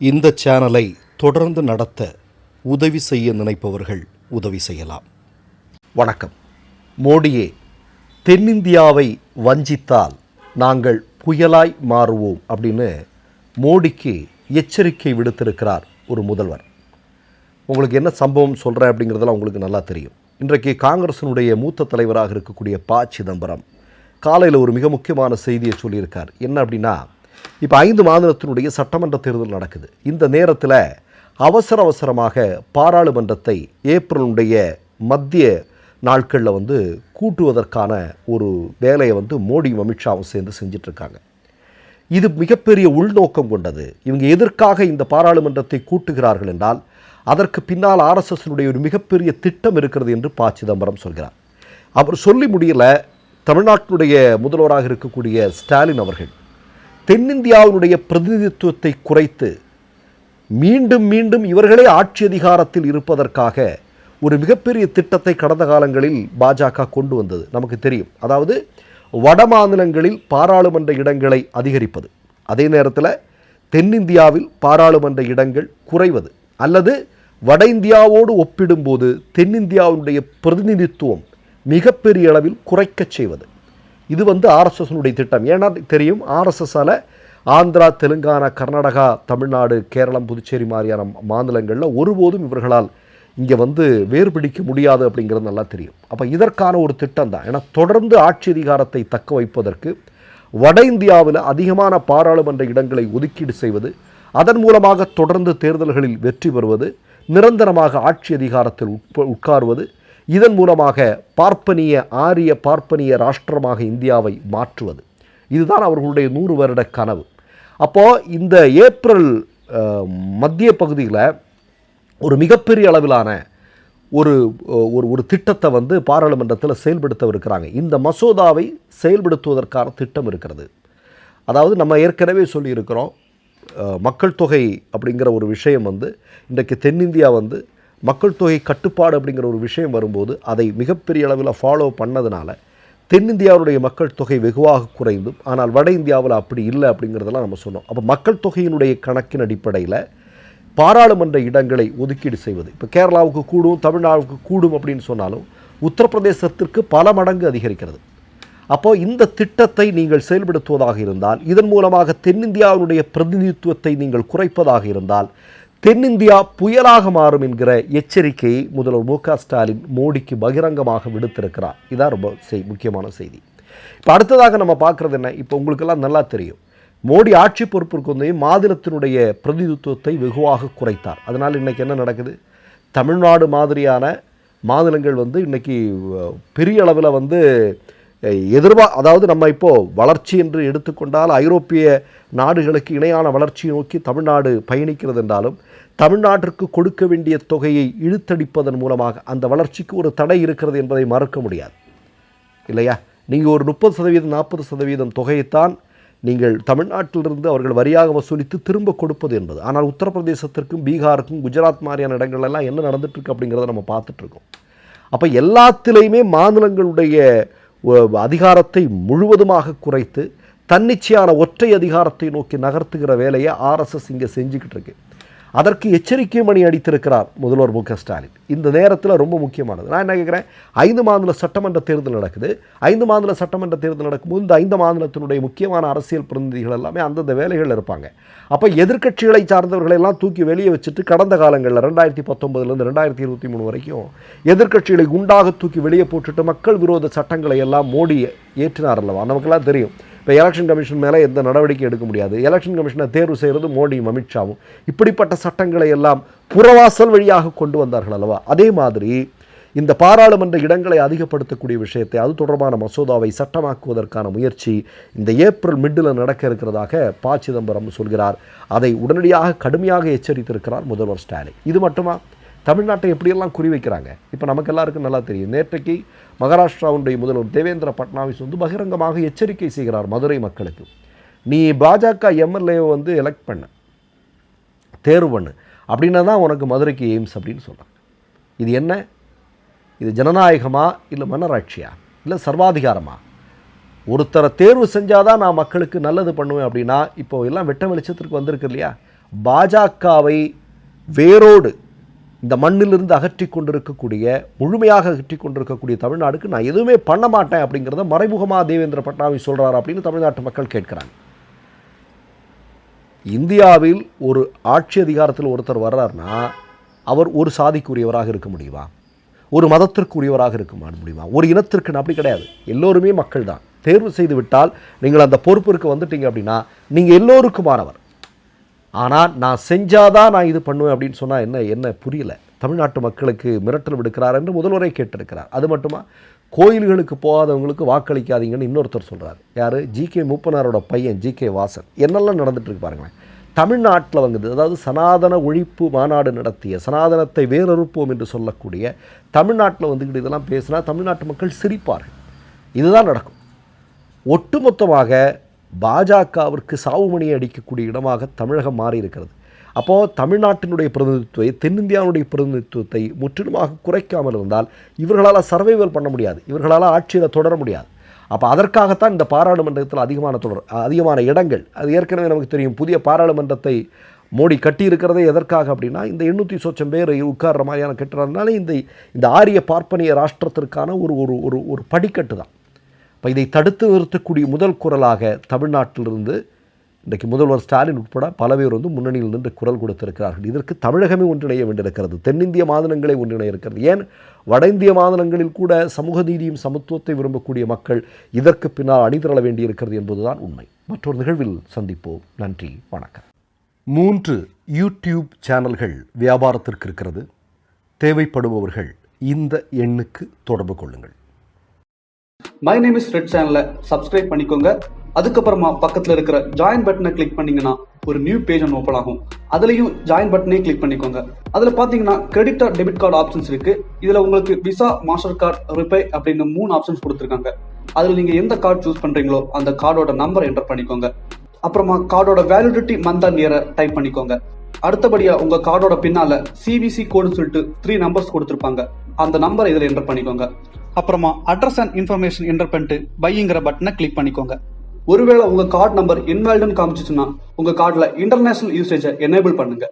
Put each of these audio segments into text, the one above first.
இந்த சேனலை தொடர்ந்து நடத்த உதவி செய்ய நினைப்பவர்கள் உதவி செய்யலாம். வணக்கம். மோடியே, தென்னிந்தியாவை வஞ்சித்தால் நாங்கள் புயலாய் மாறுவோம் அப்படின்னு மோடிக்கு எச்சரிக்கை விடுத்திருக்கிறார் ஒரு முதல்வர். உங்களுக்கு என்ன சம்பவம் சொல்கிறேன் அப்படிங்கிறதெல்லாம் உங்களுக்கு நல்லா தெரியும். இன்றைக்கு காங்கிரஸினுடைய மூத்த தலைவராக இருக்கக்கூடிய சிதம்பரம் காலையில் ஒரு மிக முக்கியமான செய்தியை சொல்லியிருக்கார். என்ன அப்படின்னா, இப்போ 5 மாநிலத்தினுடைய சட்டமன்ற தேர்தல் நடக்குது. இந்த நேரத்தில் அவசரமாக பாராளுமன்றத்தை ஏப்ரலுடைய மத்திய நாட்களில் கூட்டுவதற்கான ஒரு வேலையை மோடியும் அமித்ஷாவும் சேர்ந்து செஞ்சிட்ருக்காங்க. இது மிகப்பெரிய உள்நோக்கம் கொண்டது. இவங்க எதற்காக இந்த பாராளுமன்றத்தை கூட்டுகிறார்கள் என்றால், அதற்கு பின்னால் ஆர்எஸ்எஸ்னுடைய ஒரு மிகப்பெரிய திட்டம் இருக்கிறது என்று சிதம்பரம் சொல்கிறார். அவர் சொல்லி முடியல. தமிழ்நாட்டினுடைய முதல்வராக இருக்கக்கூடிய ஸ்டாலின் அவர்கள் தென்னிந்தியாவினுடைய பிரதிநிதித்துவத்தை குறைத்து மீண்டும் இவர்களே ஆட்சி அதிகாரத்தில் இருப்பதற்காக ஒரு மிகப்பெரிய திட்டத்தை கடந்த காலங்களில் பாஜக கொண்டு வந்தது நமக்கு தெரியும். அதாவது வட மாநிலங்களில் பாராளுமன்ற இடங்களை அதிகரிப்பது, அதே நேரத்தில் தென்னிந்தியாவில் பாராளுமன்ற இடங்கள் குறைவது, அல்லது வட இந்தியாவோடு ஒப்பிடும்போது தென்னிந்தியாவுடைய பிரதிநிதித்துவம் மிகப்பெரிய அளவில் குறைக்கச் செய்வது. இது ஆர்எஸ்எஸ்னுடைய திட்டம். ஏன்னா தெரியும், ஆர்எஸ்எஸ்ஸால் ஆந்திரா, தெலுங்கானா, கர்நாடகா, தமிழ்நாடு, கேரளம், புதுச்சேரி மாதிரியான மாநிலங்களில் ஒருபோதும் இவர்களால் இங்கே வேறுபிடிக்க முடியாது அப்படிங்கிறது நல்லா தெரியும். அப்போ இதற்கான ஒரு திட்டம் தான். ஏன்னா தொடர்ந்து ஆட்சி அதிகாரத்தை தக்க வைப்பதற்கு வட இந்தியாவில் அதிகமான பாராளுமன்ற இடங்களை ஒதுக்கீடு செய்வது, அதன் மூலமாக தொடர்ந்து தேர்தல்களில் வெற்றி பெறுவது, நிரந்தரமாக ஆட்சி அதிகாரத்தில் உட்காருவது, இதன் மூலமாக ஆரிய பார்ப்பனிய ராஷ்டிரமாக இந்தியாவை மாற்றுவது. இதுதான் அவர்களுடைய 100 வருட கனவு. அப்போது இந்த ஏப்ரல் மத்திய பகுதியில் ஒரு மிகப்பெரிய அளவிலான ஒரு திட்டத்தை பாராளுமன்றத்தில் செயல்படுத்தவிருக்கிறாங்க. இந்த மசோதாவை செயல்படுத்துவதற்கான திட்டம் இருக்கிறது. அதாவது நம்ம ஏற்கனவே சொல்லியிருக்கிறோம், மக்கள் தொகை அப்படிங்கிற ஒரு விஷயம் இன்றைக்கு தென்னிந்தியா மக்கள் தொகை கட்டுப்பாடு அப்படிங்கிற ஒரு விஷயம் வரும்போது அதை மிகப்பெரிய அளவில் ஃபாலோ பண்ணதுனால தென்னிந்தியாவுடைய மக்கள் தொகை வெகுவாக குறைந்தும், ஆனால் வட இந்தியாவில் அப்படி இல்லை அப்படிங்கிறதெல்லாம் நம்ம சொன்னோம். அப்போ மக்கள் தொகையினுடைய கணக்கின் அடிப்படையில் பாராளுமன்ற இடங்களை ஒதுக்கீடு செய்வது, இப்போ கேரளாவுக்கு கூடும், தமிழ்நாடுக்கு கூடும் அப்படின்னு சொன்னாலும் உத்தரப்பிரதேசத்திற்கு பல மடங்கு அதிகரிக்கிறது. அப்போது இந்த திட்டத்தை நீங்கள் செயல்படுத்துவதாக இருந்தால், இதன் மூலமாக தென்னிந்தியாவுடைய பிரதிநிதித்துவத்தை நீங்கள் குறைப்பதாக இருந்தால் தென்னிந்தியா புயலாக மாறும் என்கிற எச்சரிக்கையை முதல்வர் மு.க. ஸ்டாலின் மோடிக்கு பகிரங்கமாக விடுத்திருக்கிறார். இதான் ரொம்ப முக்கியமான செய்தி. இப்போ அடுத்ததாக நம்ம பார்க்குறது என்ன, இப்போ உங்களுக்கெல்லாம் நல்லா தெரியும், மோடி ஆட்சி பொறுப்பிற்கு மாநிலத்தினுடைய பிரதிநிதித்துவத்தை வெகுவாக குறைத்தார். அதனால் இன்றைக்கி என்ன நடக்குது, தமிழ்நாடு மாதிரியான மாநிலங்கள் இன்றைக்கி பெரிய அளவில் அதாவது நம்ம இப்போது வளர்ச்சி என்று எடுத்துக்கொண்டால் ஐரோப்பிய நாடுகளுக்கு இணையான வளர்ச்சியை நோக்கி தமிழ்நாடு பயணிக்கிறது என்றாலும், தமிழ்நாட்டிற்கு கொடுக்க வேண்டிய தொகையை இழுத்தடிப்பதன் மூலமாக அந்த வளர்ச்சிக்கு ஒரு தடை இருக்கிறது என்பதை மறக்க முடியாது இல்லையா? நீங்கள் ஒரு 30%, 40% தொகையைத்தான் நீங்கள் தமிழ்நாட்டிலிருந்து அவர்கள் வரியாக வசூலித்து திரும்ப கொடுப்பது என்பது. ஆனால் உத்தரப்பிரதேசத்திற்கும் பீகாருக்கும் குஜராத் மாதிரியான இடங்கள்லாம் என்ன நடந்துட்டுருக்கு அப்படிங்கிறத நம்ம பார்த்துட்ருக்கோம். அப்போ எல்லாத்திலையுமே மாநிலங்களுடைய அதிகாரத்தை முழுவதுமாக குறைத்து தன்னிச்சையான ஒற்றை அதிகாரத்தை நோக்கி நகர்த்துகிற வேலையை ஆர்எஸ்எஸ் இங்கே செஞ்சுக்கிட்டு இருக்கு. அதற்கு எச்சரிக்கை மணி அடித்திருக்கிறார் முதல்வர் மு.க. ஸ்டாலின். இந்த நேரத்தில் ரொம்ப முக்கியமானது. நான் என்ன கேட்குறேன், 5 மாநில சட்டமன்ற தேர்தல் நடக்குது. 5 மாநில சட்டமன்ற தேர்தல் நடக்கும்போது இந்த 5 மாநிலத்தினுடைய முக்கியமான அரசியல் பிரதிநிதிகள் எல்லாமே அந்தந்த வேலைகளில் இருப்பாங்க. அப்போ எதிர்க்கட்சிகளை சார்ந்தவர்களெல்லாம் தூக்கி வெளியே வச்சுட்டு கடந்த காலங்களில் 2019 2023 வரைக்கும் எதிர்க்கட்சிகளை குண்டாக தூக்கி வெளியே போட்டுட்டு மக்கள் விரோத சட்டங்களை எல்லாம் மோடி ஏற்றினார் அல்லவா? நமக்கெல்லாம் தெரியும். இப்போ எலெக்ஷன் கமிஷன் மேலே எந்த நடவடிக்கை எடுக்க முடியாது, எலெக்ஷன் கமிஷனை தேர்வு செய்கிறது மோடியும் அமித்ஷாவும். இப்படிப்பட்ட சட்டங்களை எல்லாம் புறவாசல் வழியாக கொண்டு வந்தார்கள் அல்லவா? அதே மாதிரி இந்த பாராளுமன்ற இடங்களை அதிகப்படுத்தக்கூடிய விஷயத்தை, அது தொடர்பான மசோதாவை சட்டமாக்குவதற்கான முயற்சி இந்த ஏப்ரல் மிட்டில் நடக்க இருக்கிறதாக சிதம்பரம் சொல்கிறார். அதை உடனடியாக கடுமையாக எச்சரித்திருக்கிறார் முதல்வர் ஸ்டாலின். இது மட்டுமா, தமிழ்நாட்டை எப்படியெல்லாம் குறிவைக்கிறாங்க இப்போ நமக்கு எல்லாருக்கும் நல்லா தெரியும். நேற்றைக்கு மகாராஷ்டிராவுடைய முதல்வர் தேவேந்திர பட்னாவிஸ் பகிரங்கமாக எச்சரிக்கை செய்கிறார் மதுரை மக்களுக்கு. நீ பாஜக எம்எல்ஏவை எலெக்ட் பண்ண, தேர்வு பண்ணு, அப்படின்னா தான் உனக்கு மதுரைக்கு எய்ம்ஸ் அப்படின்னு சொல்கிறாங்க. இது என்ன, இது ஜனநாயகமா இல்லை மன்னராட்சியா இல்லை சர்வாதிகாரமா? ஒருத்தரை தேர்வு செஞ்சாதான் நான் மக்களுக்கு நல்லது பண்ணுவேன் அப்படின்னா இப்போ எல்லாம் வெட்ட வெளிச்சத்திற்கு வந்திருக்கு இல்லையா? பாஜகவை வேரோடு இந்த மண்ணிலிருந்து அகற்றி கொண்டிருக்கக்கூடிய, முழுமையாக அகற்றி கொண்டிருக்கக்கூடிய தமிழ்நாடுக்கு நான் எதுவுமே பண்ண மாட்டேன் அப்படிங்கிறத மறைமுகமாக தேவேந்திர ஃபட்னாவிஸ் சொல்கிறார் அப்படின்னு தமிழ்நாட்டு மக்கள் கேட்குறாங்க. இந்தியாவில் ஒரு ஆட்சி அதிகாரத்தில் ஒருத்தர் வர்றாருன்னா அவர் ஒரு சாதிக்குரியவராக இருக்க முடியுமா, ஒரு மதத்திற்குரியவராக இருக்க முடியுமா, ஒரு இனத்திற்கு? அப்படி கிடையாது. எல்லோருமே மக்கள் தான். தேர்வு செய்து விட்டால் நீங்கள் அந்த பொறுப்பிற்கு வந்துட்டீங்க அப்படின்னா நீங்கள் எல்லோருக்குமானவர். ஆனால் நான் செஞ்சாதான் நான் இது பண்ணுவேன் அப்படின்னு சொன்னால் என்ன புரியல. தமிழ்நாட்டு மக்களுக்கு மிரட்டல் விடுக்கிறார் என்று முதல்வரை கேட்டிருக்கிறார். அது மட்டுமா, கோயில்களுக்கு போகாதவங்களுக்கு வாக்களிக்காதீங்கன்னு இன்னொருத்தர் சொல்கிறார். யார்? ஜி.கே. மூப்பனாரோட பையன் ஜி.கே. வாசன். என்னெல்லாம் நடந்துட்டுருக்கு பாருங்களேன். தமிழ்நாட்டில் அதாவது சனாதன ஒழிப்பு மாநாடு நடத்திய, சனாதனத்தை வேறறுப்போம் என்று சொல்லக்கூடிய தமிழ்நாட்டில் வந்துக்கிட்டு இதெல்லாம் பேசினா தமிழ்நாட்டு மக்கள் சிரிப்பார்கள். இதுதான் நடக்கும். ஒட்டுமொத்தமாக பாஜகவிற்கு சாவுமணியை அடிக்கக்கூடிய இடமாக தமிழகம் மாறி இருக்கிறது. அப்போது தமிழ்நாட்டினுடைய பிரதிநிதித்துவத்தை, தென்னிந்தியாவுடைய பிரதிநிதித்துவத்தை முற்றிலுமாக குறைக்காமல் இருந்தால் இவர்களால் சர்வைவல் பண்ண முடியாது, இவர்களால் ஆட்சியில் தொடர முடியாது. அப்போ அதற்காகத்தான் இந்த பாராளுமன்றத்தில் அதிகமான இடங்கள், அது ஏற்கனவே நமக்கு தெரியும். புதிய பாராளுமன்றத்தை மோடி கட்டியிருக்கிறதே எதற்காக அப்படின்னா, இந்த 800 பேர் உட்கார்ற மாதிரியான கட்டுறதுனால இந்த ஆரிய பார்ப்பனிய ராஷ்டிரத்திற்கான ஒரு படிக்கட்டு தான். இப்போ இதை தடுத்து நிறுத்தக்கூடிய முதல் குரலாக தமிழ்நாட்டிலிருந்து இன்றைக்கு முதல்வர் ஸ்டாலின் உட்பட பல பேர் முன்னணியில் நின்று குரல் கொடுத்திருக்கிறார்கள். இதற்கு தமிழகமே ஒன்றிணைய வேண்டியிருக்கிறது, தென்னிந்திய மாநிலங்களே ஒன்றிணைய இருக்கிறது. ஏன் வட இந்திய மாநிலங்களில் கூட சமூக நீதியும் சமத்துவத்தை விரும்பக்கூடிய மக்கள் இதற்கு பின்னால் அணிதிரள வேண்டியிருக்கிறது என்பதுதான் உண்மை. மற்றொரு நிகழ்வில் சந்திப்போம். நன்றி, வணக்கம். 3 யூடியூப் சேனல்கள் வியாபாரத்திற்கு இருக்கிறது. தேவைப்படுபவர்கள் இந்த எண்ணுக்கு தொடர்பு கொள்ளுங்கள். மை நேம் இஸ் ரெட் சேனலை சப்ஸ்கிரைப் பண்ணிக்கோங்க. அதுக்கப்புறமா பக்கத்தில் இருக்கிற ஜாயின் பட்டனை கிளிக் பண்ணீங்கன்னா ஒரு நியூ பேஜ் ஒன்று ஓப்பன் ஆகும். அதுலேயும் ஜாயின் பட்டனே கிளிக் பண்ணிக்கோங்க. அதில் பார்த்தீங்கன்னா credit R debit card options இருக்கு. இதில் உங்களுக்கு விசா, மாஸ்டர் கார்டு, ரிப்பே அப்படின்னு 3 ஆப்ஷன்ஸ் கொடுத்துருக்காங்க. அதில் நீங்கள் எந்த கார்டு சூஸ் பண்ணுறீங்களோ அந்த கார்டோட நம்பர் என்டர் பண்ணிக்கோங்க. அப்புறமா கார்டோட வேலிடிட்டி மந்த் அண்ட் இயரை டைப் பண்ணிக்கோங்க. அடுத்தபடியாக உங்கள் கார்டோட பின்னால் சிவிசி கோடுன்னு சொல்லிட்டு 3 நம்பர்ஸ் கொடுத்துருப்பாங்க. அந்த நம்பரை இதில் என்டர் பண்ணிக்கோங்க. அப்புறமா அட்ரஸ் அண்ட் இன்ஃபர்மேஷன் என்டர் பண்ணிட்டு பைங்கிற பட்டனை கிளிக் பண்ணிக்கோங்க. ஒருவேளை உங்க கார்டு நம்பர் இன்வாலிட்னு காமிச்சிச்சுன்னா உங்க கார்டுல இன்டர்நேஷனல் யூசேஜை எனேபிள் பண்ணுங்க.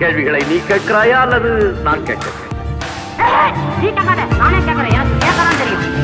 கேள்விகளை நீ கேட்கிறாயா அல்லது நான் கேட்கிறேன்? நீ கேட்காத, நானே கேட்கறேன். எனக்கு கேட்கலாம் தெரியும்.